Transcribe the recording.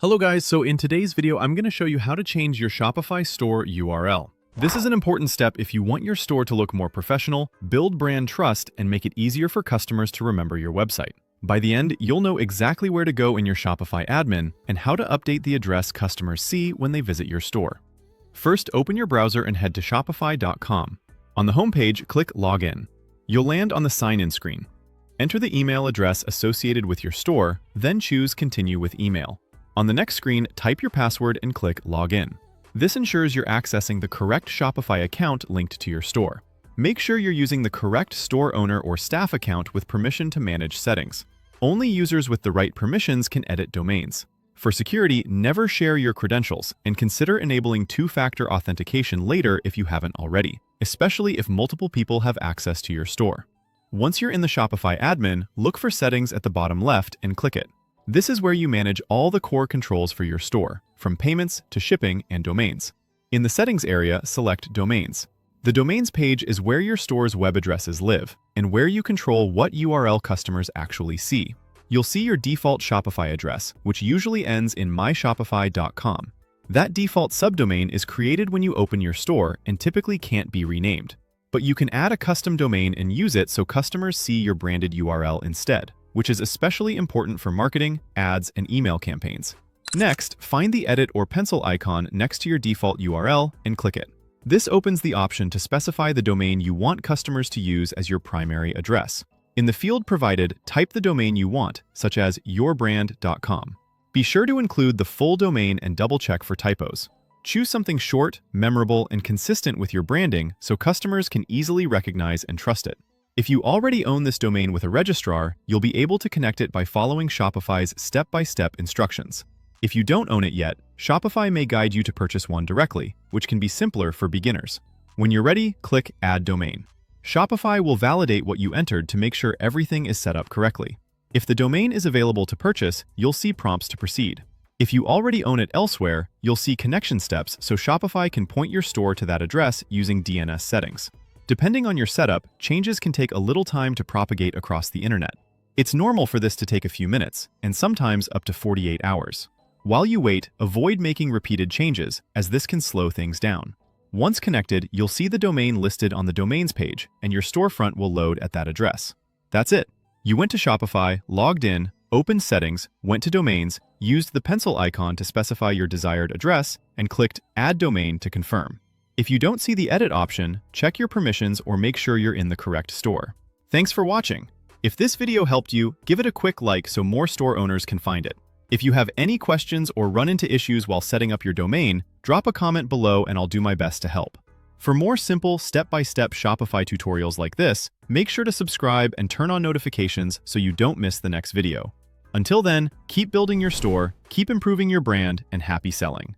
Hello guys, so in today's video, I'm going to show you how to change your Shopify store URL. This is an important step if you want your store to look more professional, build brand trust, and make it easier for customers to remember your website. By the end, you'll know exactly where to go in your Shopify admin and how to update the address customers see when they visit your store. First, open your browser and head to shopify.com. On the homepage, click Login. You'll land on the sign-in screen. Enter the email address associated with your store, then choose Continue with Email. On the next screen, type your password and click Login. This ensures you're accessing the correct Shopify account linked to your store. Make sure you're using the correct store owner or staff account with permission to manage settings. Only users with the right permissions can edit domains. For security, never share your credentials, and consider enabling two-factor authentication later if you haven't already, especially if multiple people have access to your store. Once you're in the Shopify admin, look for Settings at the bottom left and click it. This is where you manage all the core controls for your store, from payments to shipping and domains. In the Settings area, select Domains. The Domains page is where your store's web addresses live, and where you control what URL customers actually see. You'll see your default Shopify address, which usually ends in myshopify.com. That default subdomain is created when you open your store and typically can't be renamed. But you can add a custom domain and use it so customers see your branded URL instead, which is especially important for marketing, ads, and email campaigns. Next, find the edit or pencil icon next to your default URL and click it. This opens the option to specify the domain you want customers to use as your primary address. In the field provided, type the domain you want, such as yourbrand.com. Be sure to include the full domain and double-check for typos. Choose something short, memorable, and consistent with your branding so customers can easily recognize and trust it. If you already own this domain with a registrar, you'll be able to connect it by following Shopify's step-by-step instructions. If you don't own it yet, Shopify may guide you to purchase one directly, which can be simpler for beginners. When you're ready, click Add Domain. Shopify will validate what you entered to make sure everything is set up correctly. If the domain is available to purchase, you'll see prompts to proceed. If you already own it elsewhere, you'll see connection steps so Shopify can point your store to that address using DNS settings. Depending on your setup, changes can take a little time to propagate across the internet. It's normal for this to take a few minutes, and sometimes up to 48 hours. While you wait, avoid making repeated changes, as this can slow things down. Once connected, you'll see the domain listed on the Domains page, and your storefront will load at that address. That's it. You went to Shopify, logged in, opened Settings, went to Domains, used the pencil icon to specify your desired address, and clicked Add Domain to confirm. If you don't see the edit option, check your permissions or make sure you're in the correct store. Thanks for watching. If this video helped you, give it a quick like so more store owners can find it. If you have any questions or run into issues while setting up your domain, drop a comment below and I'll do my best to help. For more simple step-by-step Shopify tutorials like this, make sure to subscribe and turn on notifications so you don't miss the next video. Until then, keep building your store, keep improving your brand, and happy selling.